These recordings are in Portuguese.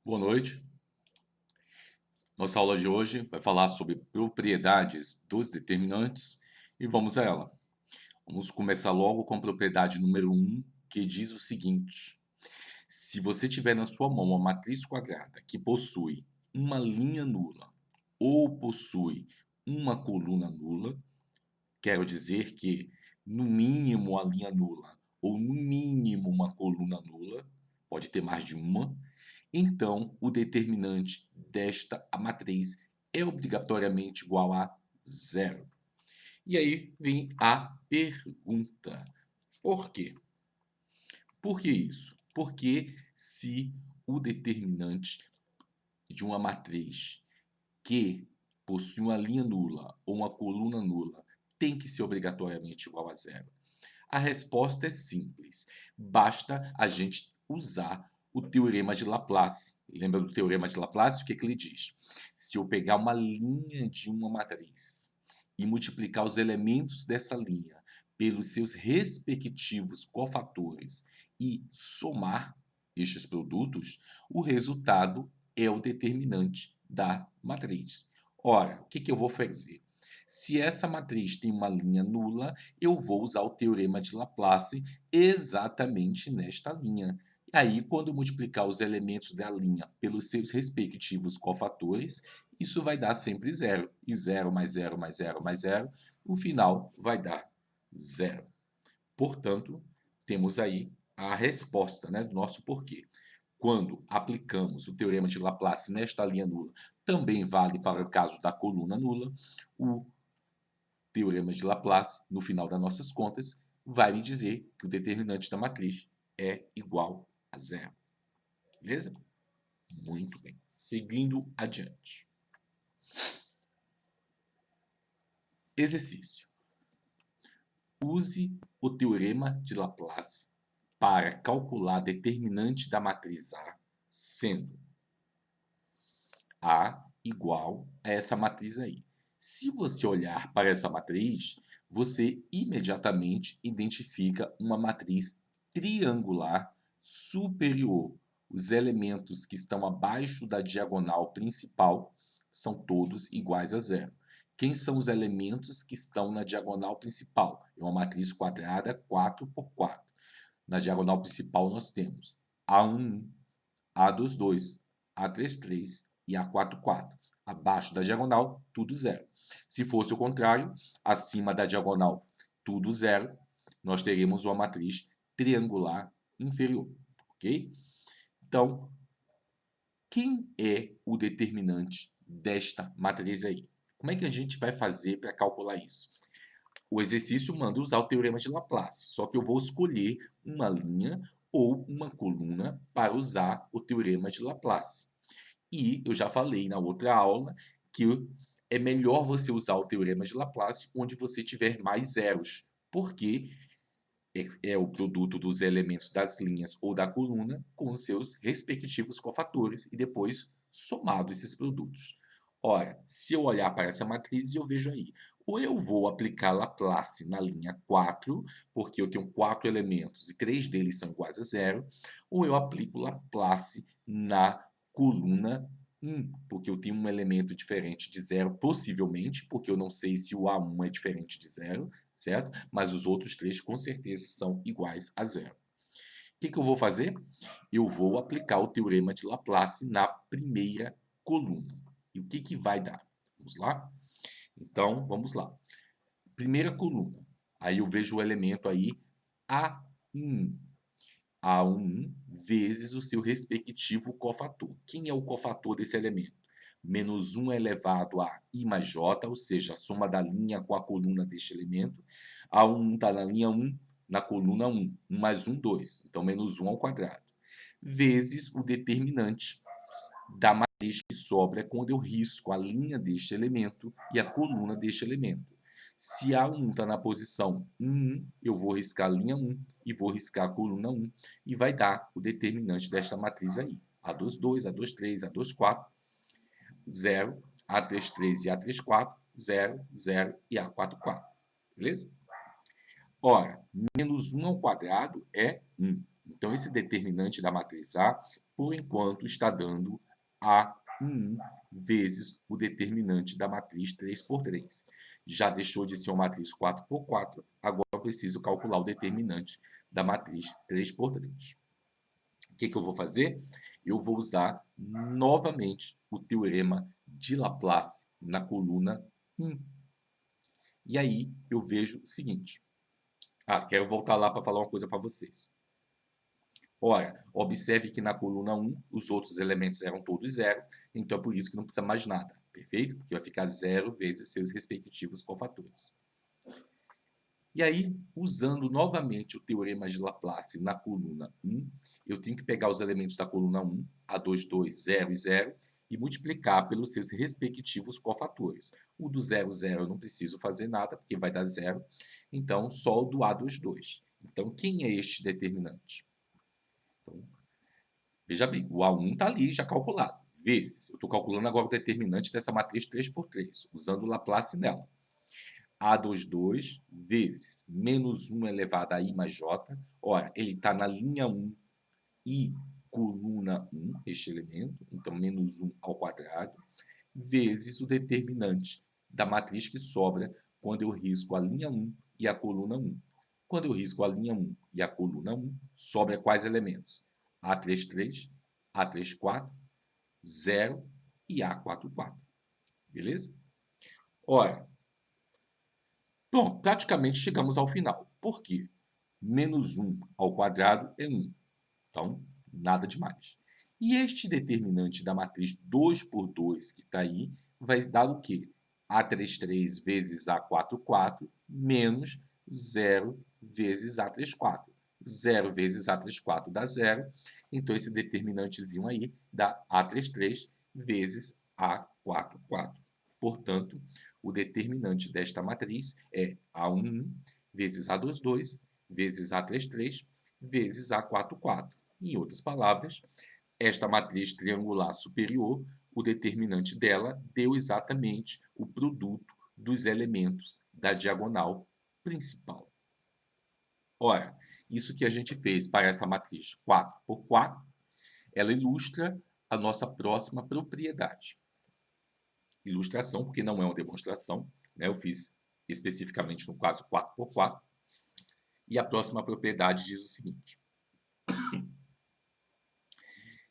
Boa noite. Nossa aula de hoje vai falar sobre propriedades dos determinantes e vamos a ela. Vamos começar logo com a propriedade número 1, que diz o seguinte: se você tiver na sua mão uma matriz quadrada que possui uma linha nula ou possui uma coluna nula, quero dizer que no mínimo a linha nula ou no mínimo uma coluna nula, pode ter mais de uma, então o determinante desta matriz é obrigatoriamente igual a zero. E aí vem a pergunta: por quê? Por que isso? Porque se o determinante de uma matriz que possui uma linha nula ou uma coluna nula tem que ser obrigatoriamente igual a zero? A resposta é simples. Basta a gente usar o teorema de Laplace. Lembra do teorema de Laplace? O que ele diz? Se eu pegar uma linha de uma matriz e multiplicar os elementos dessa linha pelos seus respectivos cofatores e somar estes produtos, o resultado é o determinante da matriz. Ora, o que eu vou fazer? Se essa matriz tem uma linha nula, eu vou usar o teorema de Laplace exatamente nesta linha. E aí, quando eu multiplicar os elementos da linha pelos seus respectivos cofatores, isso vai dar sempre zero. E zero mais zero mais zero mais zero, no final vai dar zero. Portanto, temos aí a resposta, né, do nosso porquê. Quando aplicamos o teorema de Laplace nesta linha nula, também vale para o caso da coluna nula, o teorema de Laplace, no final das nossas contas, vai me dizer que o determinante da matriz é igual a zero. Beleza? Muito bem. Seguindo adiante. Exercício. Use o teorema de Laplace para calcular determinante da matriz A, sendo A igual a essa matriz aí. Se você olhar para essa matriz, você imediatamente identifica uma matriz triangular superior. Os elementos que estão abaixo da diagonal principal são todos iguais a zero. Quem são os elementos que estão na diagonal principal? É uma matriz quadrada 4 por 4. Na diagonal principal nós temos A11, A22, A33 e A44. Abaixo da diagonal, tudo zero. Se fosse o contrário, acima da diagonal, tudo zero, nós teríamos uma matriz triangular inferior, ok? Então, quem é o determinante desta matriz aí? Como é que a gente vai fazer para calcular isso? O exercício manda usar o teorema de Laplace, só que eu vou escolher uma linha ou uma coluna para usar o teorema de Laplace. E eu já falei na outra aula que é melhor você usar o teorema de Laplace onde você tiver mais zeros, porque é o produto dos elementos das linhas ou da coluna com os seus respectivos cofatores e depois somado esses produtos. Ora, se eu olhar para essa matriz, eu vejo aí, ou eu vou aplicar Laplace na linha 4, porque eu tenho 4 elementos e 3 deles são iguais a zero, ou eu aplico Laplace na coluna 1, porque eu tenho um elemento diferente de zero, possivelmente, porque eu não sei se o A1 é diferente de zero, certo? Mas os outros três com certeza são iguais a zero. O que eu vou fazer? Eu vou aplicar o teorema de Laplace na primeira coluna. E o que vai dar? Vamos lá? Então, vamos lá. Primeira coluna. Aí eu vejo o elemento aí A1. A1 vezes o seu respectivo cofator. Quem é o cofator desse elemento? Menos 1 elevado a I mais J, ou seja, a soma da linha com a coluna deste elemento. A1 está na linha 1, na coluna 1. 1 mais 1, 2. Então, menos 1 ao quadrado. Vezes o determinante da matriz que sobra quando eu risco a linha deste elemento e a coluna deste elemento. Se A1 está na posição 1, eu vou riscar a linha 1 e vou riscar a coluna 1 e vai dar o determinante desta matriz aí. A22, A23, A24, 0, A33 e A34, 0, 0 e A44. Beleza? Ora, menos 1 ao quadrado é 1. Então, esse determinante da matriz A por enquanto, está dando A1 vezes o determinante da matriz 3×3. Já deixou de ser uma matriz 4×4, agora eu preciso calcular o determinante da matriz 3×3. O que eu vou fazer? Eu vou usar novamente o teorema de Laplace na coluna 1. E aí eu vejo o seguinte. Quero voltar lá para falar uma coisa para vocês. Ora, observe que na coluna 1 os outros elementos eram todos zero, então é por isso que não precisa mais nada, perfeito? Porque vai ficar zero vezes seus respectivos cofatores. E aí, usando novamente o teorema de Laplace na coluna 1, eu tenho que pegar os elementos da coluna 1, A2, 2, 0 e 0, e multiplicar pelos seus respectivos cofatores. O do 0, 0 eu não preciso fazer nada, porque vai dar 0. Então, só o do A2, 2. Então, quem é este determinante? Então, veja bem, o A1 está ali já calculado, vezes. Eu estou calculando agora o determinante dessa matriz 3×3, usando o Laplace nela. A2, 2 vezes menos 1 elevado a I mais J. Ora, ele está na linha 1 e coluna 1, este elemento, então menos 1 ao quadrado, vezes o determinante da matriz que sobra quando eu risco a linha 1 e a coluna 1. Quando eu risco a linha 1 e a coluna 1, sobra quais elementos? A33, A34, 0 e A44. Beleza? Ora, bom, praticamente chegamos ao final. Por quê? Menos 1 ao quadrado é 1. Então, nada demais. E este determinante da matriz 2×2 que está aí vai dar o quê? A33 vezes A44 menos 0 vezes A34. 0 vezes A34 dá 0. Então, esse determinantezinho aí dá A33 vezes A44. Portanto, o determinante desta matriz é A11 vezes A22 vezes A33 vezes A44. Em outras palavras, esta matriz triangular superior, o determinante dela deu exatamente o produto dos elementos da diagonal principal. Ora, isso que a gente fez para essa matriz 4×4, ela ilustra a nossa próxima propriedade. Ilustração, porque não é uma demonstração, né? Eu fiz especificamente no caso 4×4. E a próxima propriedade diz o seguinte.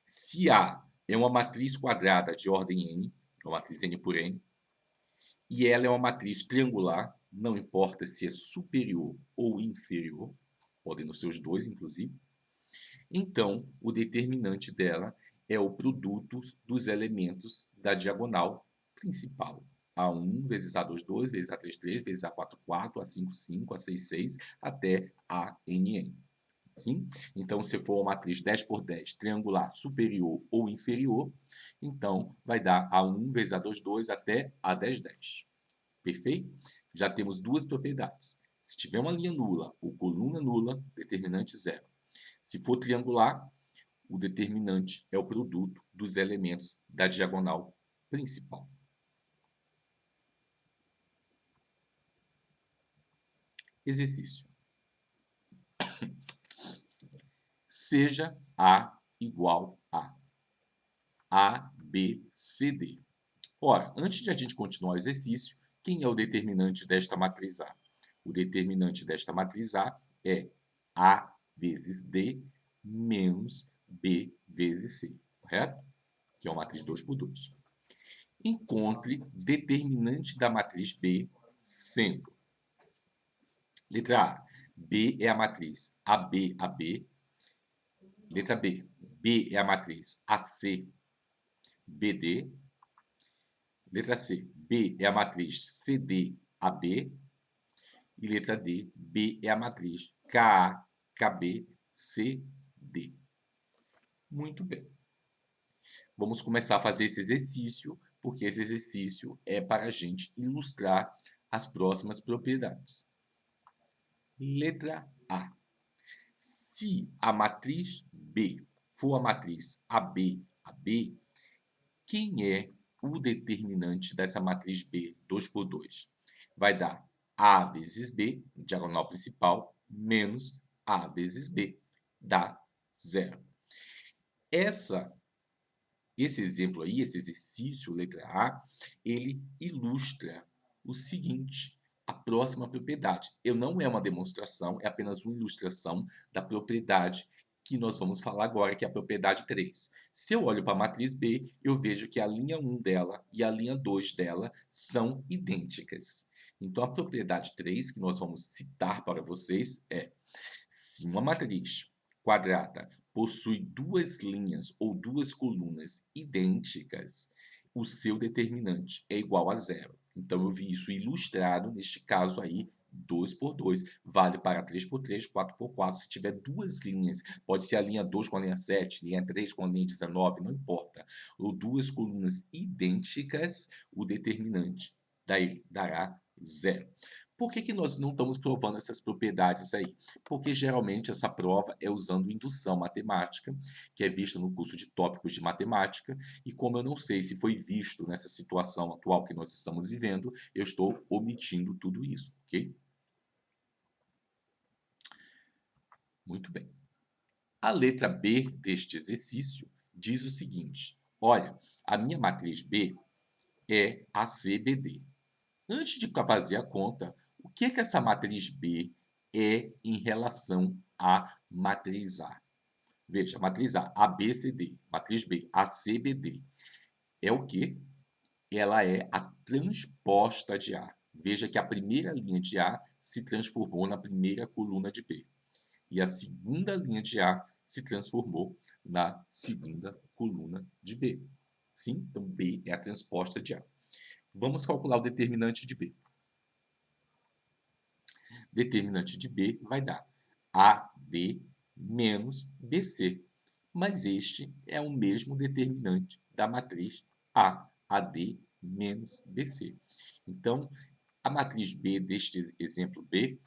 Se A é uma matriz quadrada de ordem n, uma matriz n por n, e ela é uma matriz triangular, não importa se é superior ou inferior, podem ser os dois, inclusive, então o determinante dela é o produto dos elementos da diagonal principal. A1 vezes A2, 2, vezes A3, 3, vezes A4, 4, A5, 5, A6, 6, até ANN. Sim? Então, se for uma matriz 10×10 triangular superior ou inferior, então vai dar A1 vezes A2, 2 até A10, 10. Perfeito? Já temos duas propriedades. Se tiver uma linha nula ou coluna nula, determinante zero. Se for triangular, o determinante é o produto dos elementos da diagonal principal. Exercício. Seja A igual a, B, C, D. Ora, antes de a gente continuar o exercício, quem é o determinante desta matriz A? O determinante desta matriz A é A vezes D menos B vezes C, correto? Que é uma matriz 2×2. Encontre determinante da matriz B sendo. Letra A. B é a matriz AB, AB. Letra B. B é a matriz AC, BD. Letra C. B é a matriz CD, AB. E letra D. B é a matriz KA, KB, CD. Muito bem. Vamos começar a fazer esse exercício, porque esse exercício é para a gente ilustrar as próximas propriedades. Letra A. Se a matriz B for a matriz AB, AB, quem é o determinante dessa matriz B 2×2? Vai dar A vezes B, diagonal principal, menos A vezes B, dá 0. Essa Esse exemplo aí, esse exercício, letra A, ele ilustra o seguinte: a próxima propriedade. Não é uma demonstração, é apenas uma ilustração da propriedade que nós vamos falar agora, que é a propriedade 3. Se eu olho para a matriz B, eu vejo que a linha 1 dela e a linha 2 dela são idênticas. Então, a propriedade 3 que nós vamos citar para vocês é: se uma matriz quadrada possui duas linhas ou duas colunas idênticas, o seu determinante é igual a zero. Então, eu vi isso ilustrado, neste caso aí, 2 por 2, vale para 3 por 3, 4 por 4. Se tiver duas linhas, pode ser a linha 2 com a linha 7, linha 3 com a linha 19, não importa. Ou duas colunas idênticas, o determinante daí dará zero. Por que nós não estamos provando essas propriedades aí? Porque geralmente essa prova é usando indução matemática, que é vista no curso de tópicos de matemática, e como eu não sei se foi visto nessa situação atual que nós estamos vivendo, eu estou omitindo tudo isso, ok? Muito bem. A letra B deste exercício diz o seguinte: olha, a minha matriz B é ACBD. Antes de fazer a conta, o que é que essa matriz B é em relação à matriz A? Veja, matriz A, ABCD, matriz B, ACBD. É o quê? Ela é a transposta de A. Veja que a primeira linha de A se transformou na primeira coluna de B. E a segunda linha de A se transformou na segunda coluna de B. Sim? Então, B é a transposta de A. Vamos calcular o determinante de B. Determinante de B vai dar AD menos BC. Mas este é o mesmo determinante da matriz A, AD menos BC. Então, a matriz B deste exemplo B,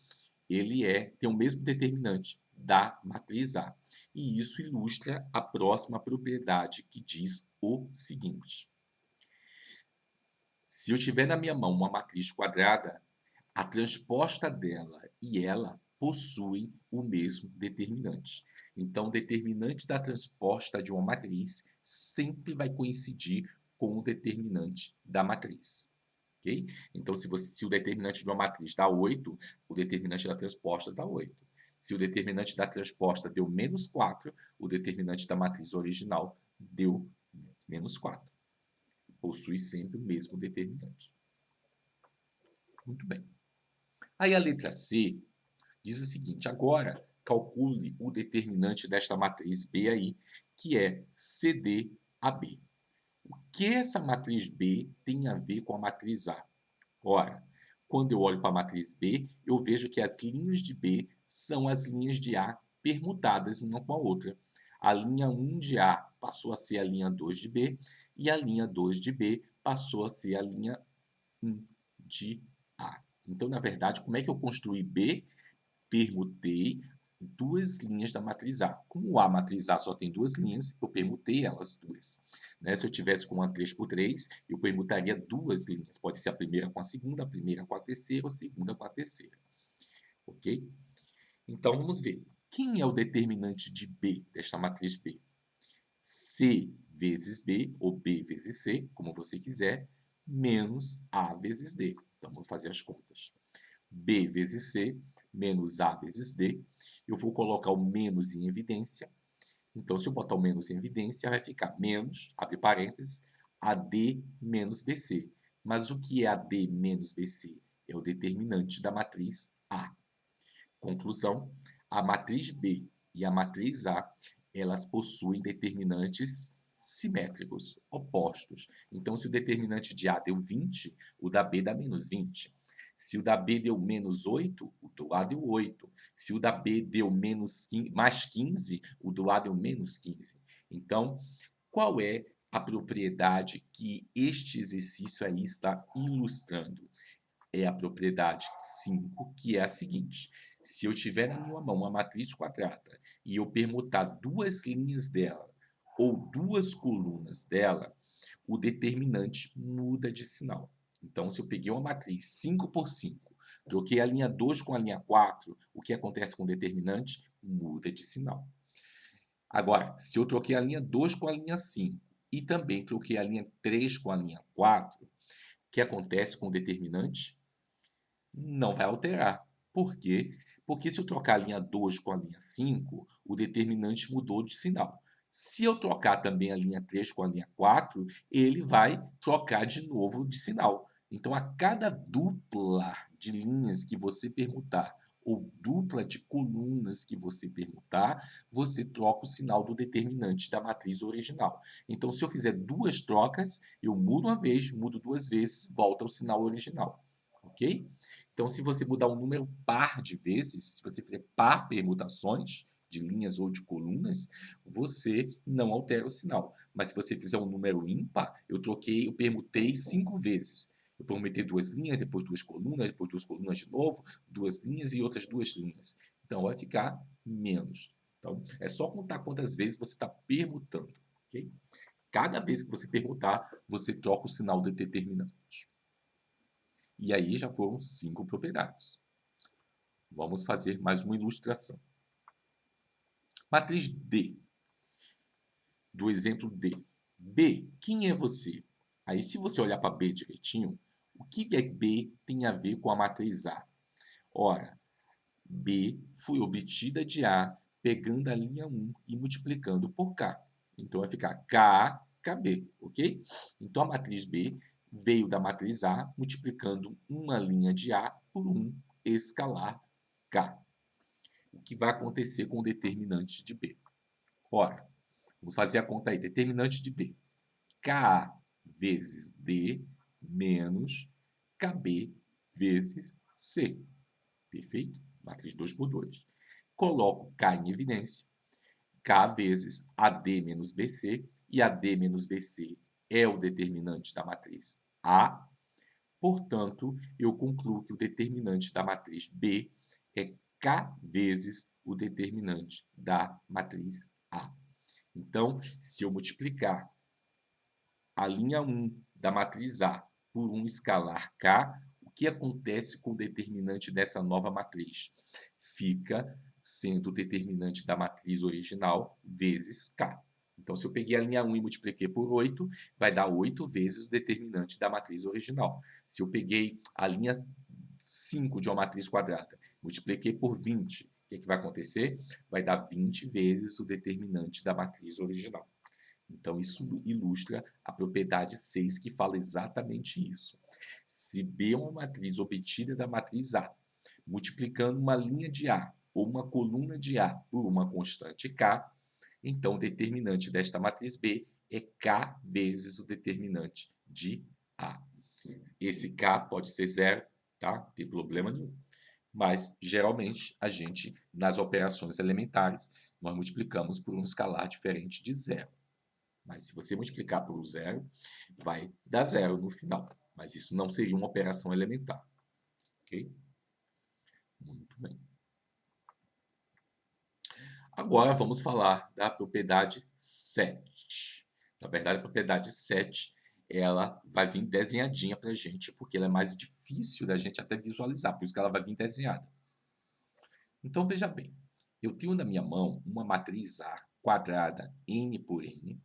tem o mesmo determinante da matriz A. E isso ilustra a próxima propriedade, que diz o seguinte: se eu tiver na minha mão uma matriz quadrada, a transposta dela e ela possuem o mesmo determinante. Então, o determinante da transposta de uma matriz sempre vai coincidir com o determinante da matriz. Ok? Então, se o determinante de uma matriz dá 8, o determinante da transposta dá 8. Se o determinante da transposta deu menos 4, o determinante da matriz original deu menos 4. Possui sempre o mesmo determinante. Muito bem. Aí a letra C diz o seguinte: agora calcule o determinante desta matriz B aí, que é CDAB. O que essa matriz B tem a ver com a matriz A? Ora, quando eu olho para a matriz B, eu vejo que as linhas de B são as linhas de A permutadas uma com a outra. A linha 1 de A passou a ser a linha 2 de B, e a linha 2 de B passou a ser a linha 1 de A. Então, na verdade, como é que eu construí B? Permutei duas linhas da matriz A. Como a matriz A só tem duas linhas, eu permutei elas duas. Né? Se eu tivesse com uma 3 por 3, eu permutaria duas linhas. Pode ser a primeira com a segunda, a primeira com a terceira, ou a segunda com a terceira. Ok? Então, vamos ver. Quem é o determinante de B, desta matriz B? C vezes B, ou B vezes C, como você quiser, menos A vezes D. Então, vamos fazer as contas. B vezes C menos A vezes D. Eu vou colocar o menos em evidência. Então, se eu botar o menos em evidência, vai ficar menos, abre parênteses, AD menos BC. Mas o que é AD menos BC? É o determinante da matriz A. Conclusão: a matriz B e a matriz A, elas possuem determinantes simétricos, opostos. Então, se o determinante de A deu 20, o da B dá menos 20. Se o da B deu menos 8, o do A deu 8. Se o da B deu mais 15, o do A deu menos 15. Então, qual é a propriedade que este exercício aí está ilustrando? É a propriedade 5, que é a seguinte: se eu tiver na minha mão uma matriz quadrada e eu permutar duas linhas dela ou duas colunas dela, o determinante muda de sinal. Então, se eu peguei uma matriz 5 por 5, troquei a linha 2 com a linha 4, o que acontece com o determinante? Muda de sinal. Agora, se eu troquei a linha 2 com a linha 5 e também troquei a linha 3 com a linha 4, o que acontece com o determinante? Não vai alterar. Por quê? Porque se eu trocar a linha 2 com a linha 5, o determinante mudou de sinal. Se eu trocar também a linha 3 com a linha 4, ele vai trocar de novo de sinal. Então, a cada dupla de linhas que você permutar ou dupla de colunas que você permutar, você troca o sinal do determinante da matriz original. Então, se eu fizer duas trocas, eu mudo uma vez, mudo duas vezes, volta ao sinal original. Ok? Então, se você mudar um número par de vezes, se você fizer par permutações de linhas ou de colunas, você não altera o sinal. Mas se você fizer um número ímpar, eu permutei 5 vezes. Eu permutei duas linhas, depois duas colunas de novo, duas linhas e outras duas linhas. Então, vai ficar menos. Então, é só contar quantas vezes você está permutando. Ok? Cada vez que você permutar, você troca o sinal do determinante. E aí já foram 5 propriedades. Vamos fazer mais uma ilustração. Matriz D, do exemplo D. B, quem é você? Aí, se você olhar para B direitinho, o que é B tem a ver com a matriz A? Ora, B foi obtida de A pegando a linha 1 e multiplicando por K. Então, vai ficar KA, KB, ok? Então, a matriz B veio da matriz A multiplicando uma linha de A por um escalar K. O que vai acontecer com o determinante de B? Ora, vamos fazer a conta aí. Determinante de B. Ka vezes D menos KB vezes C. Perfeito? Matriz 2 por 2. Coloco K em evidência. K vezes AD menos BC. E AD menos BC é o determinante da matriz A. Portanto, eu concluo que o determinante da matriz B é K vezes o determinante da matriz A. Então, se eu multiplicar a linha 1 da matriz A por um escalar K, o que acontece com o determinante dessa nova matriz? Fica sendo o determinante da matriz original vezes K. Então, se eu peguei a linha 1 e multipliquei por 8, vai dar 8 vezes o determinante da matriz original. Se eu peguei a linha 5 de uma matriz quadrada, multipliquei por 20, o que vai acontecer? Vai dar 20 vezes o determinante da matriz original. Então, isso ilustra a propriedade 6, que fala exatamente isso. Se B é uma matriz obtida da matriz A, multiplicando uma linha de A ou uma coluna de A por uma constante K, então o determinante desta matriz B é K vezes o determinante de A. Esse K pode ser zero, tá? Não tem problema nenhum. Mas, geralmente, a gente, nas operações elementares, nós multiplicamos por um escalar diferente de zero. Mas se você multiplicar por zero, vai dar zero no final. Mas isso não seria uma operação elementar. Ok? Muito bem. Agora vamos falar da propriedade 7. Na verdade, a propriedade 7 ela vai vir desenhadinha para a gente, porque ela é mais difícil da gente até visualizar, por isso que ela vai vir desenhada. Então, veja bem, eu tenho na minha mão uma matriz A quadrada n por n.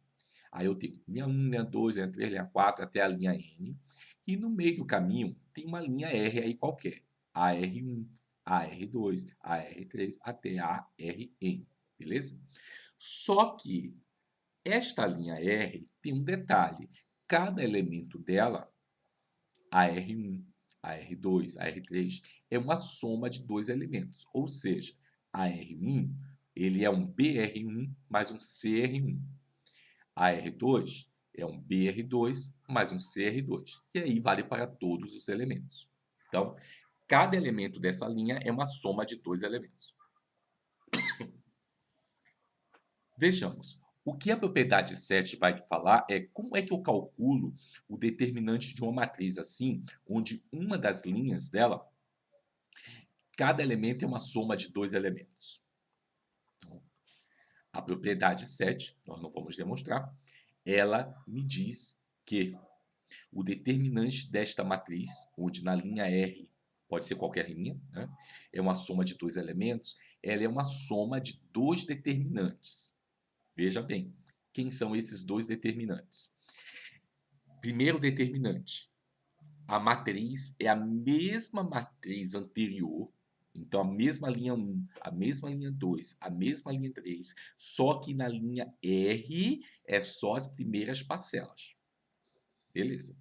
Aí eu tenho linha 1, linha 2, linha 3, linha 4, até a linha N. E no meio do caminho tem uma linha R aí qualquer. AR1, AR2, AR3, até ARN. Beleza? Só que esta linha R tem um detalhe. Cada elemento dela, AR1, AR2, AR3, é uma soma de dois elementos. Ou seja, AR1 ele é um BR1 mais um CR1. AR2 é um BR2 mais um CR2. E aí vale para todos os elementos. Então, cada elemento dessa linha é uma soma de dois elementos. Vejamos. O que a propriedade 7 vai falar é como é que eu calculo o determinante de uma matriz assim, onde uma das linhas dela, cada elemento é uma soma de dois elementos. Então, a propriedade 7, nós não vamos demonstrar, ela me diz que o determinante desta matriz, onde na linha R pode ser qualquer linha, né? É uma soma de dois elementos, ela é uma soma de dois determinantes. Veja bem, quem são esses dois determinantes? Primeiro determinante, a matriz é a mesma matriz anterior, então a mesma linha 1, a mesma linha 2, a mesma linha 3, só que na linha R é só as primeiras parcelas. Beleza.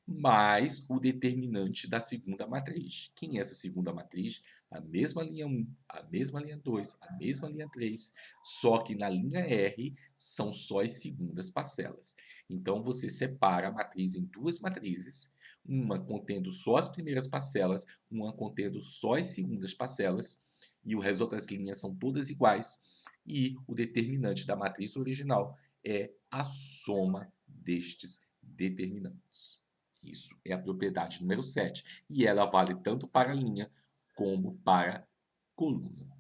Mais o determinante da segunda matriz. Quem é essa segunda matriz? A mesma linha 1, a mesma linha 2, a mesma linha 3, só que na linha R são só as segundas parcelas. Então, você separa a matriz em duas matrizes, uma contendo só as primeiras parcelas, uma contendo só as segundas parcelas, e as outras linhas são todas iguais, e o determinante da matriz original é a soma destes determinantes. Isso é a propriedade número 7. E ela vale tanto para a linha como para a coluna.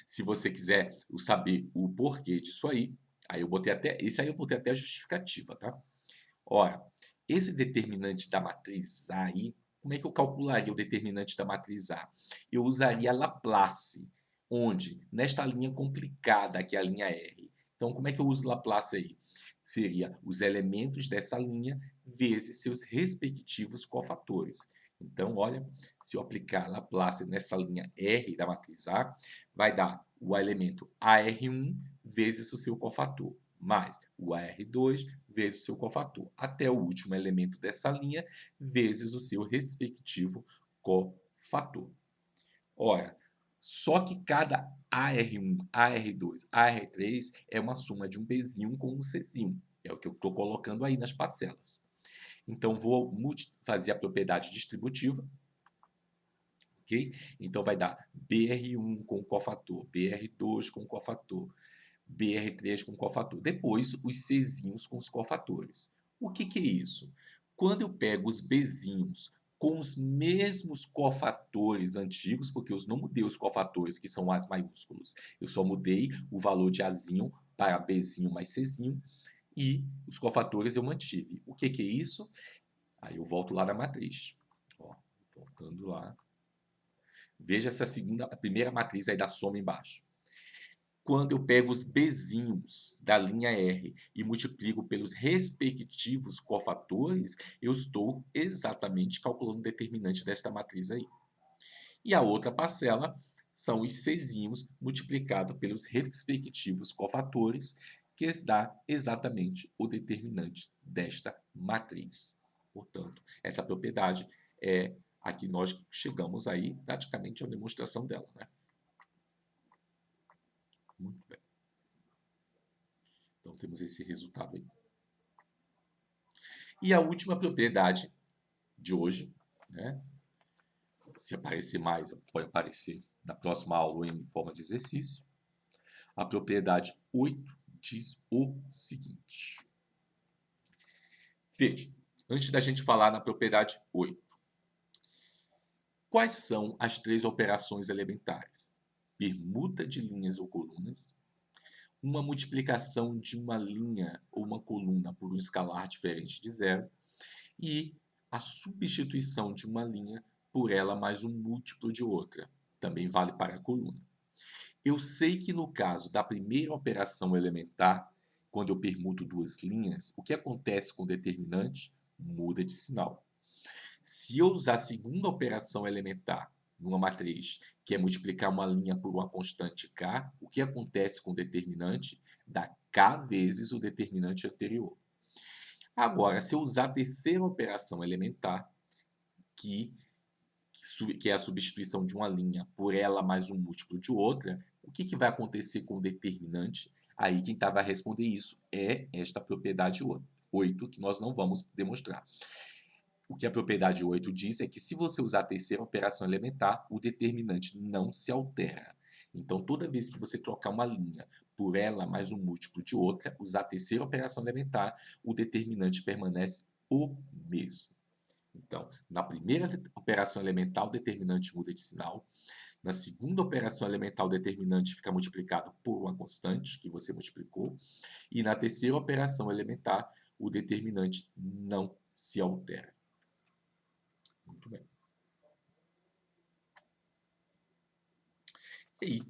Se você quiser saber o porquê disso aí eu botei até a justificativa, tá? Ora, esse determinante da matriz A aí, como é que eu calcularia o determinante da matriz A? Eu usaria Laplace, onde nesta linha complicada, que é a linha R. Então, como é que eu uso Laplace aí? Seria os elementos dessa linha vezes seus respectivos cofatores. Então, olha, se eu aplicar Laplace nessa linha R da matriz A, vai dar o elemento AR1 vezes o seu cofator, mais o AR2 vezes o seu cofator, até o último elemento dessa linha vezes o seu respectivo cofator. Ora, só que cada AR1, AR2, AR3 é uma soma de um Bzinho com um Czinho. É o que eu estou colocando aí nas parcelas. Então, vou fazer a propriedade distributiva. Ok? Então, vai dar BR1 com cofator, BR2 com cofator, BR3 com cofator. Depois, os Czinhos com os cofatores. O que é isso? Quando eu pego os Bzinhos com os mesmos cofatores antigos, porque eu não mudei os cofatores, que são As maiúsculos. Eu só mudei o valor de Azinho para Bzinho mais Czinho, e os cofatores eu mantive. O que é isso? Aí eu volto lá na matriz. Ó, voltando lá. Veja essa a primeira matriz aí da soma embaixo. Quando eu pego os Bzinhos da linha R e multiplico pelos respectivos cofatores, eu estou exatamente calculando o determinante desta matriz aí. E a outra parcela são os Czinhos multiplicado pelos respectivos cofatores, que dá exatamente o determinante desta matriz. Portanto, essa propriedade é a que nós chegamos aí praticamente à demonstração dela, né? Muito bem. Então, temos esse resultado aí. E a última propriedade de hoje, né? Se aparecer mais, pode aparecer na próxima aula em forma de exercício. A propriedade 8 diz o seguinte. Veja, antes da gente falar na propriedade 8, quais são as três operações elementares? Permuta de linhas ou colunas, uma multiplicação de uma linha ou uma coluna por um escalar diferente de zero e a substituição de uma linha por ela mais um múltiplo de outra. Também vale para a coluna. Eu sei que no caso da primeira operação elementar, quando eu permuto duas linhas, o que acontece com o determinante? Muda de sinal. Se eu usar a segunda operação elementar numa matriz, que é multiplicar uma linha por uma constante k, o que acontece com o determinante? Dá k vezes o determinante anterior. Agora, se eu usar a terceira operação elementar, que é a substituição de uma linha por ela mais um múltiplo de outra, o que vai acontecer com o determinante? Aí quem vai responder isso é esta propriedade 8, que nós não vamos demonstrar. O que a propriedade 8 diz é que se você usar a terceira operação elementar, o determinante não se altera. Então, toda vez que você trocar uma linha por ela mais um múltiplo de outra, usar a terceira operação elementar, o determinante permanece o mesmo. Então, na primeira operação elementar, o determinante muda de sinal. Na segunda operação elementar, o determinante fica multiplicado por uma constante que você multiplicou. E na terceira operação elementar, o determinante não se altera. Muito bem. E aí,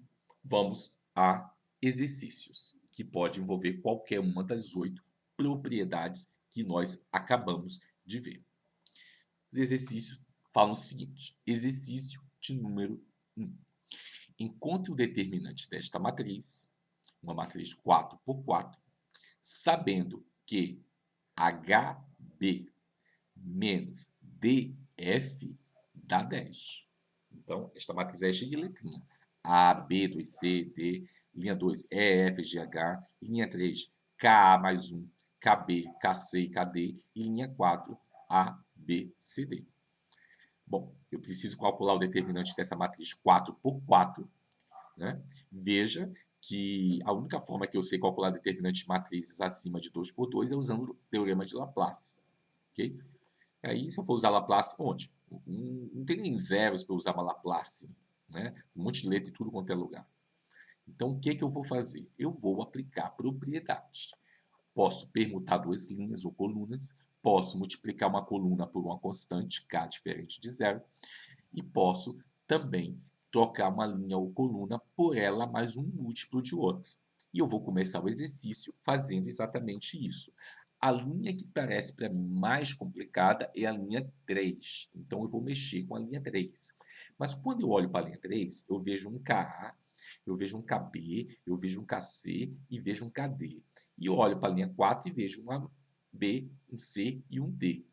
Vamos a exercícios, que pode envolver qualquer uma das 8 propriedades que nós acabamos de ver. Os exercícios falam o seguinte: exercício de número 1. Encontre o determinante desta matriz, uma matriz 4 por 4, sabendo que HB menos DF dá 10. Então, esta matriz é cheia de letrinha. A, B, 2C, D, linha 2, E, F, G, H, linha 3, KA mais 1, KB, KC e KD, e linha 4, A, B, C, D. Bom, eu preciso calcular o determinante dessa matriz 4 por 4, né? Veja que a única forma que eu sei calcular determinantes de matrizes acima de 2 por 2 é usando o teorema de Laplace. Okay? Aí, se eu for usar Laplace, onde? Não tem nem zeros para usar uma Laplace. Né? Um monte de letra em tudo quanto é lugar. Então, o que eu vou fazer? Eu vou aplicar propriedades. Posso permutar duas linhas ou colunas, posso multiplicar uma coluna por uma constante, k diferente de zero, e posso também trocar uma linha ou coluna por ela mais um múltiplo de outra. E eu vou começar o exercício fazendo exatamente isso. A linha que parece para mim mais complicada é a linha 3. Então, eu vou mexer com a linha 3. Mas quando eu olho para a linha 3, eu vejo um KA, eu vejo um KB, eu vejo um KC e vejo um KD. E eu olho para a linha 4 e vejo um B, um C e um D.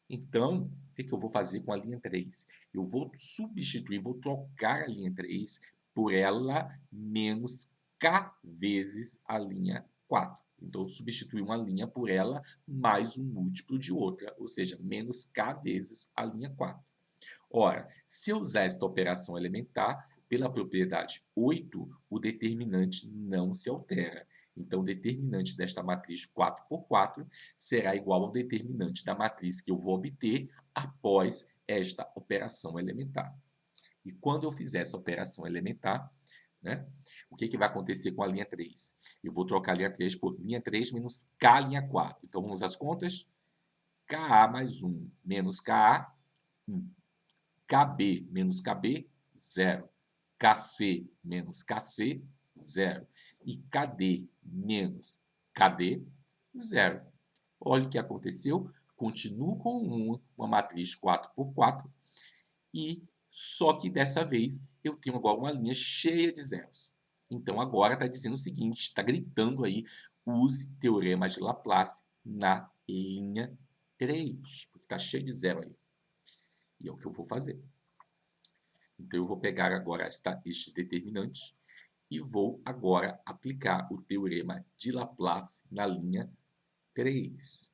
Então, o que eu vou fazer com a linha 3? Eu vou substituir, vou trocar a linha 3 por ela menos K vezes a linha 4. Então, eu substituir uma linha por ela mais um múltiplo de outra, ou seja, menos K vezes a linha 4. Ora, se eu usar esta operação elementar, pela propriedade 8, o determinante não se altera. Então, o determinante desta matriz 4 por 4 será igual ao determinante da matriz que eu vou obter após esta operação elementar. E quando eu fizer essa operação elementar, né, o que vai acontecer com a linha 3? Eu vou trocar a linha 3 por linha 3 menos K linha 4. Então, vamos às contas? KA mais 1 menos KA, 1. KB menos KB, 0. KC menos KC, 0. E KD menos KD, 0. Olha o que aconteceu. Continuo com uma matriz 4 por 4, e só que dessa vez eu tenho agora uma linha cheia de zeros. Então agora está dizendo o seguinte, está gritando aí, use teorema de Laplace na linha 3, porque está cheio de zero aí. E é o que eu vou fazer. Então, eu vou pegar agora este determinante e vou agora aplicar o teorema de Laplace na linha 3.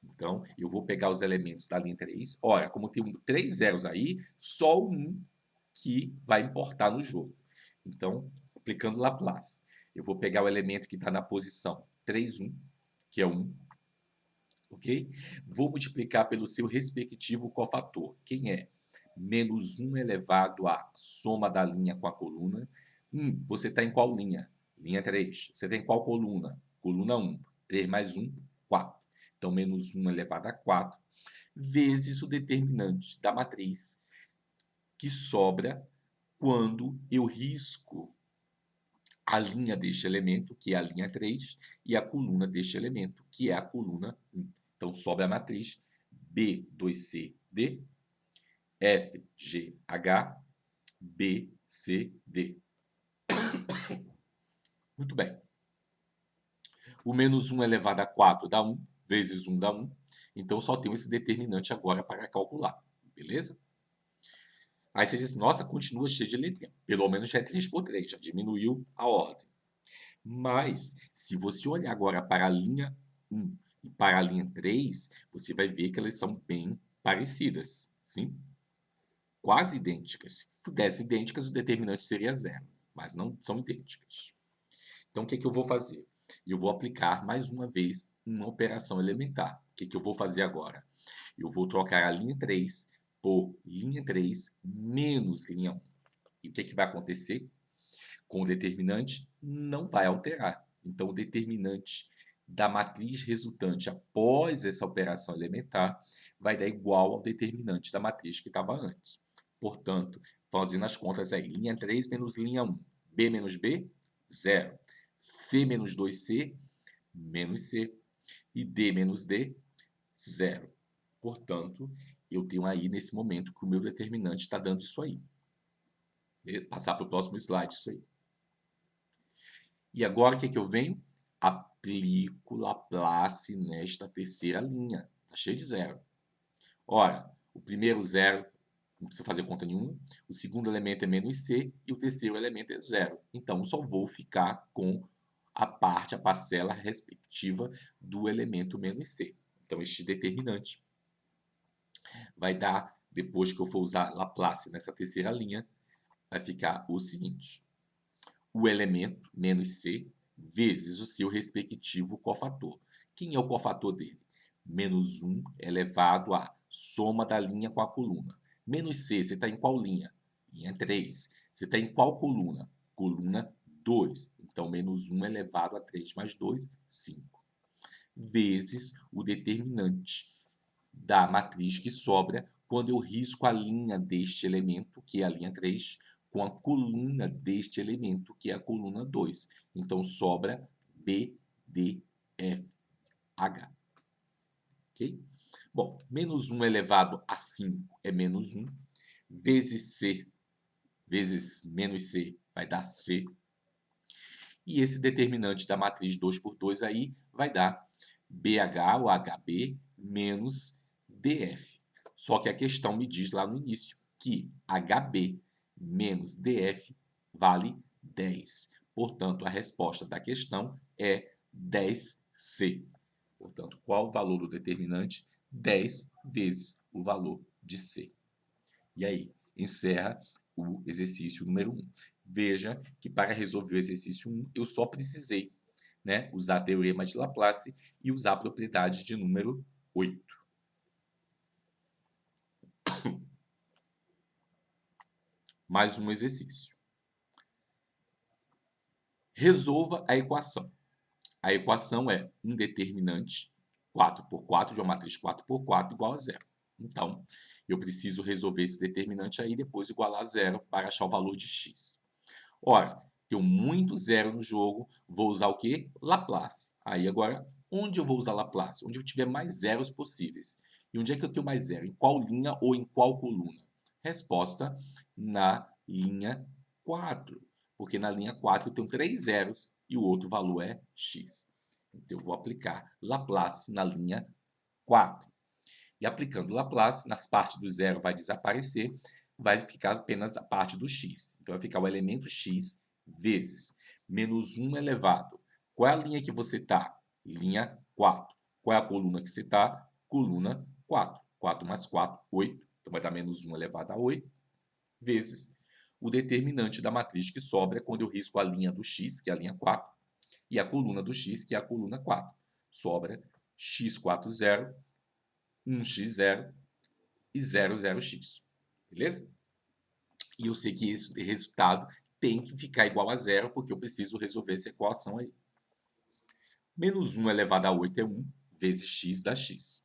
Então, eu vou pegar os elementos da linha 3. Olha, como tem 3 zeros aí, só um que vai importar no jogo. Então, aplicando Laplace, eu vou pegar o elemento que está na posição 3, 1, que é 1. Ok? Vou multiplicar pelo seu respectivo cofator. Quem é? Menos 1 elevado à soma da linha com a coluna. Você está em qual linha? Linha 3. Você está em qual coluna? Coluna 1. 3 mais 1, 4. Então, menos 1 elevado a 4, vezes o determinante da matriz, que sobra quando eu risco a linha deste elemento, que é a linha 3, e a coluna deste elemento, que é a coluna 1. Então, sobra a matriz B2CD, FGH, BCD. Muito bem. O menos 1 elevado a 4 dá 1, vezes 1 dá 1. Então, só tenho esse determinante agora para calcular. Beleza? Aí você diz, nossa, continua cheio de letrinha. Pelo menos já é 3 por 3, já diminuiu a ordem. Mas, se você olhar agora para a linha 1 e para a linha 3, você vai ver que elas são bem parecidas, sim? Quase idênticas. Se pudessem idênticas, o determinante seria 0, mas não são idênticas. Então, o que eu vou fazer? Eu vou aplicar, mais uma vez, uma operação elementar. O que eu vou fazer agora? Eu vou trocar a linha 3 por linha 3 menos linha 1. E o que vai acontecer? Com o determinante, não vai alterar. Então, o determinante da matriz resultante após essa operação elementar vai dar igual ao determinante da matriz que estava antes. Portanto, fazendo as contas aí, linha 3 menos linha 1 B menos B, 0. C menos 2C, menos C. E D menos D, 0. Portanto, eu tenho aí, nesse momento, que o meu determinante está dando isso aí. Vou passar para o próximo slide isso aí. E agora, o que é que eu venho? Aplico Laplace nesta terceira linha. Está cheio de 0. Ora, o primeiro 0, não precisa fazer conta nenhuma. O segundo elemento é menos C e o terceiro elemento é 0. Então, só vou ficar com a parcela respectiva do elemento menos C. Então, este determinante vai dar, depois que eu for usar Laplace nessa terceira linha, vai ficar o seguinte. O elemento, menos C, vezes o seu respectivo cofator. Quem é o cofator dele? Menos 1 elevado à soma da linha com a coluna. Menos C, você está em qual linha? Linha 3. Você está em qual coluna? Coluna 2. Então, menos 1 elevado a 3 mais 2, 5. Vezes o determinante da matriz que sobra quando eu risco a linha deste elemento, que é a linha 3, com a coluna deste elemento, que é a coluna 2. Então, sobra B, D, F, H. Ok? Bom, menos 1 elevado a 5 é menos 1, vezes C, vezes menos C, vai dar C. E esse determinante da matriz 2 por 2 aí vai dar BH ou HB menos DF. Só que a questão me diz lá no início que HB menos DF vale 10. Portanto, a resposta da questão é 10C. Portanto, qual o valor do determinante? 10 vezes o valor de C. E aí, encerra o exercício número 1. Veja que para resolver o exercício 1, eu só precisei, né, usar teorema de Laplace e usar a propriedade de número 8. Mais um exercício. Resolva a equação. A equação é um determinante 4 por 4 de uma matriz 4 por 4 igual a 0. Então, eu preciso resolver esse determinante aí, depois igualar a 0 para achar o valor de x. Ora, tenho muito zero no jogo, vou usar o quê? Laplace. Aí agora, onde eu vou usar Laplace? Onde eu tiver mais zeros possíveis. E onde é que eu tenho mais zero? Em qual linha ou em qual coluna? Resposta, na linha 4. Porque na linha 4 eu tenho 3 zeros e o outro valor é x. Então eu vou aplicar Laplace na linha 4. E aplicando Laplace, nas partes do zero vai desaparecer, vai ficar apenas a parte do x. Então vai ficar o elemento x vezes menos 1 elevado. Qual é a linha que você está? Linha 4. Qual é a coluna que você está? Coluna 4. 4 mais 4, 8. Então vai dar menos 1 elevado a 8, vezes o determinante da matriz que sobra quando eu risco a linha do x, que é a linha 4, e a coluna do x, que é a coluna 4. Sobra x4, 0, 1x0 e 00x. Beleza? E eu sei que esse resultado tem que ficar igual a 0, porque eu preciso resolver essa equação aí. Menos 1 elevado a 8 é 1 vezes x dá x.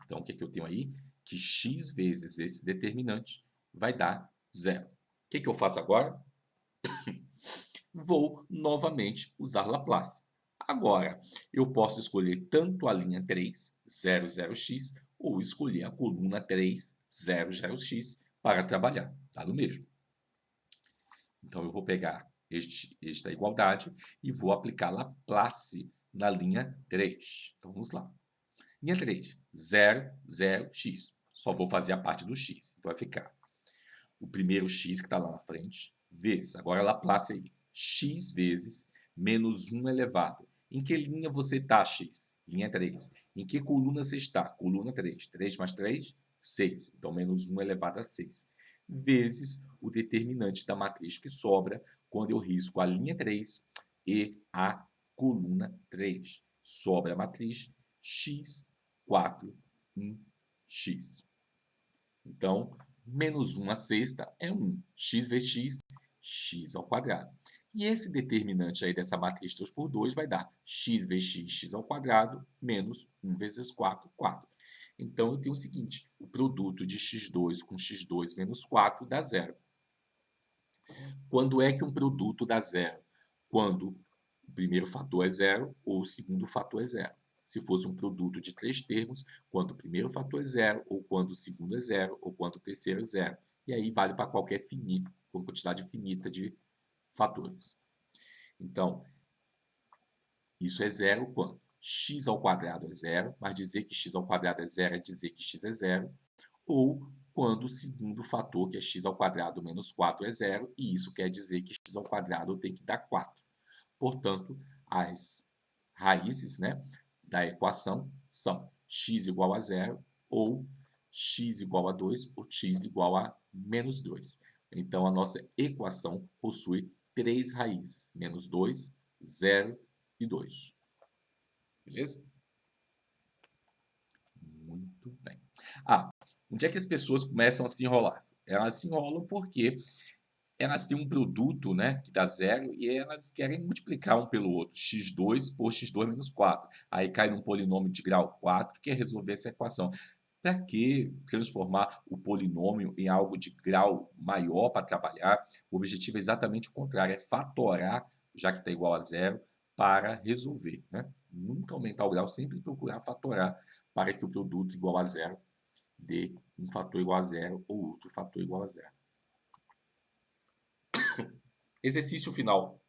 Então, o que, é que eu tenho aí? Que x vezes esse determinante vai dar 0. O que, que eu faço agora? Vou novamente usar Laplace. Agora, eu posso escolher tanto a linha 3, 00x, ou escolher a coluna 3, 00x, para trabalhar. Dá no mesmo. Então, eu vou pegar esta igualdade e vou aplicar Laplace na linha 3. Então, vamos lá. Linha 3, 0, 0, x. Só vou fazer a parte do x. Então, vai ficar o primeiro x que está lá na frente, vezes. Agora, Laplace aí. X vezes menos 1 elevado. Em que linha você está, x? Linha 3. Em que coluna você está? Coluna 3. 3 mais 3, 6. Então, menos 1 elevado a 6. Vezes o determinante da matriz que sobra quando eu risco a linha 3 e a coluna 3. Sobra a matriz x, 4, 1, x. Então, menos 1 à sexta é 1. X vezes x, x ao quadrado. E esse determinante aí dessa matriz 2 por 2 vai dar x vezes x, x ao quadrado, menos 1 vezes 4, 4. Então, eu tenho o seguinte, o produto de x2 com x2 menos 4 dá 0. Quando é que um produto dá zero? Quando o primeiro fator é zero ou o segundo fator é zero. Se fosse um produto de 3 termos, quando o primeiro fator é zero, ou quando o segundo é zero, ou quando o terceiro é zero. E aí vale para qualquer finito, com quantidade finita de fatores. Então, isso é zero quando x ao quadrado é zero, mas dizer que x ao quadrado é zero é dizer que x é zero, ou quando o segundo fator, que é x ao quadrado menos 4, é zero, e isso quer dizer que x ao quadrado tem que dar 4. Portanto, as raízes, né, da equação são x igual a zero, ou x igual a 2, ou x igual a menos 2. Então, a nossa equação possui 3 raízes, menos 2, 0 e 2. Beleza? Muito bem. Onde é que as pessoas começam a se enrolar? Elas se enrolam porque elas têm um produto, né, que dá zero e elas querem multiplicar um pelo outro, x2 por x2 menos 4. Aí cai num polinômio de grau 4 que é resolver essa equação. Para que transformar o polinômio em algo de grau maior para trabalhar? O objetivo é exatamente o contrário, é fatorar, já que está igual a zero, para resolver, né? Nunca aumentar o grau, sempre procurar fatorar para que o produto igual a zero dê um fator igual a zero ou outro fator igual a zero. Exercício final.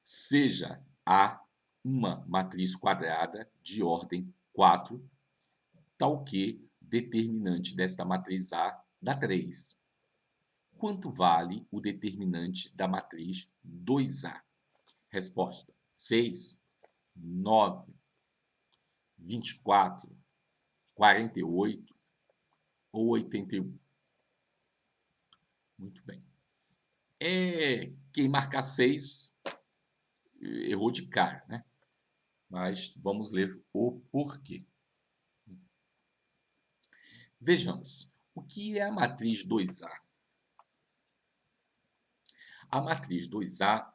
Seja A uma matriz quadrada de ordem 4, tal que determinante desta matriz A dá 3. Quanto vale o determinante da matriz 2A? Resposta: 6, 9, 24, 48 ou 81. Muito bem. Quem marcar 6 errou de cara, né? Mas vamos ler o porquê. Vejamos, o que é a matriz 2A? A matriz 2A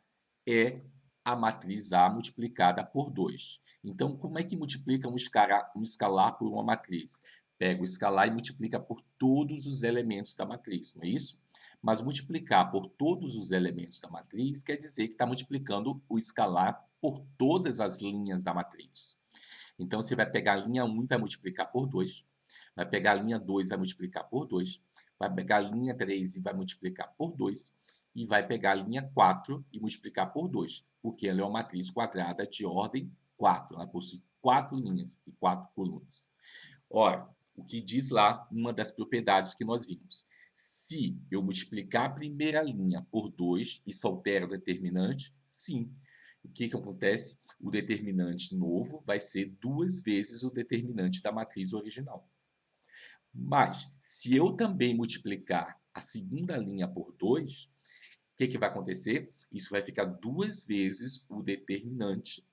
é a matriz A multiplicada por 2. Então, como é que multiplica um escalar por uma matriz? Pega o escalar e multiplica por todos os elementos da matriz, não é isso? Mas multiplicar por todos os elementos da matriz quer dizer que está multiplicando o escalar por todas as linhas da matriz. Então, você vai pegar a linha 1 e vai multiplicar por 2. Vai pegar a linha 2 e vai multiplicar por 2. Vai pegar a linha 3 e vai multiplicar por 2. E vai pegar a linha 4 e multiplicar por 2, porque ela é uma matriz quadrada de ordem 4. Ela possui 4 linhas e 4 colunas. Ora, o que diz lá, uma das propriedades que nós vimos. Se eu multiplicar a primeira linha por 2, isso altera o determinante? Sim. O que acontece? O determinante novo vai ser 2 vezes o determinante da matriz original. Mas, se eu também multiplicar a segunda linha por 2, o que vai acontecer? Isso vai ficar 2 vezes o determinante,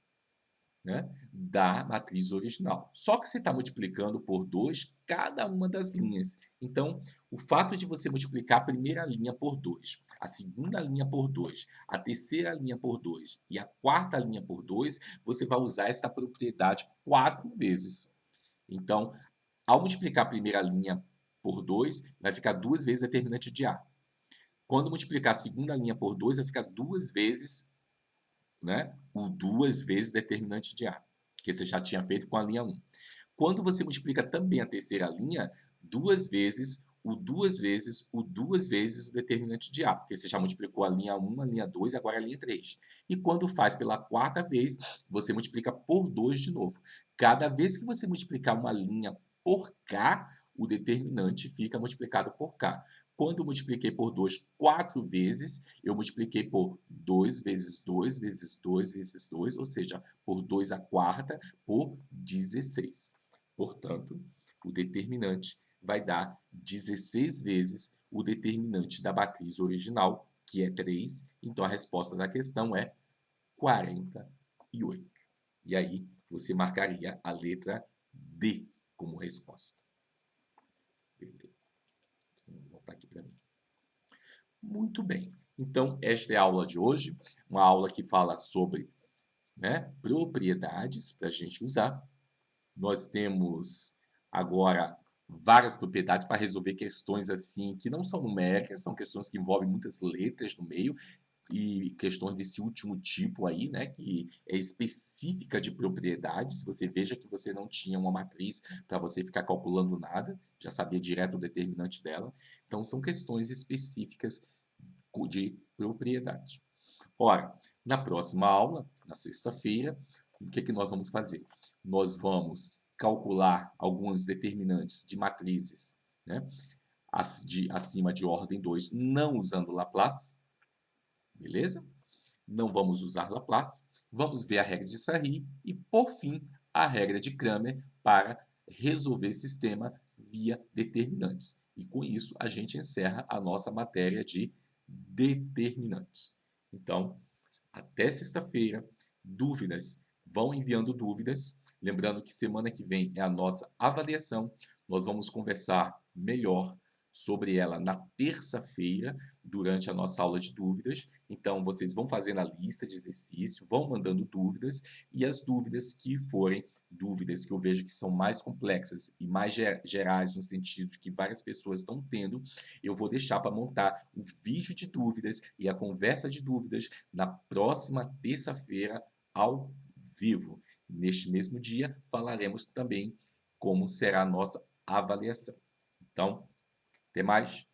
né, da matriz original. Só que você está multiplicando por 2 cada uma das linhas. Então, o fato de você multiplicar a primeira linha por 2, a segunda linha por 2, a terceira linha por 2 e a quarta linha por 2, você vai usar essa propriedade 4 vezes. Então, ao multiplicar a primeira linha por 2, vai ficar 2 vezes determinante de A. Quando multiplicar a segunda linha por 2, vai ficar 2 vezes, né, o 2 vezes determinante de A, que você já tinha feito com a linha 1. Quando você multiplica também a terceira linha, 2 vezes o 2 vezes o 2 vezes o determinante de A, porque você já multiplicou a linha 1, a linha 2 e agora a linha 3. E quando faz pela quarta vez, você multiplica por 2 de novo. Cada vez que você multiplicar uma linha por K, o determinante fica multiplicado por K. Quando eu multipliquei por 2 4 vezes, eu multipliquei por 2 vezes 2 vezes 2 vezes 2, ou seja, por 2 à quarta, por 16. Portanto, o determinante vai dar 16 vezes o determinante da matriz original, que é 3. Então, a resposta da questão é 48. E aí, você marcaria a letra D como resposta. Vou voltar aqui para mim. Muito bem. Então, esta é a aula de hoje, uma aula que fala sobre, né, propriedades para a gente usar. Nós temos agora várias propriedades para resolver questões assim que não são numéricas, são questões que envolvem muitas letras no meio e questões desse último tipo aí, né, que é específica de propriedades. Você veja que você não tinha uma matriz para você ficar calculando nada, já sabia direto o determinante dela. Então, são questões específicas de propriedade. Ora, na próxima aula, na sexta-feira, o que que nós vamos fazer? Nós vamos calcular alguns determinantes de matrizes, né, acima de ordem 2, não usando Laplace, beleza? Não vamos usar Laplace. Vamos ver a regra de Sarry e, por fim, a regra de Cramer para resolver sistema via determinantes. E com isso, a gente encerra a nossa matéria de determinantes. Então, até sexta-feira. Dúvidas, vão enviando dúvidas. Lembrando que semana que vem é a nossa avaliação. Nós vamos conversar melhor sobre ela na terça-feira, durante a nossa aula de dúvidas. Então, vocês vão fazendo a lista de exercício, vão mandando dúvidas, e as dúvidas que forem dúvidas que eu vejo que são mais complexas e mais gerais, no sentido de que várias pessoas estão tendo, eu vou deixar para montar o vídeo de dúvidas e a conversa de dúvidas na próxima terça-feira, ao vivo. Neste mesmo dia, falaremos também como será a nossa avaliação. Então, até mais.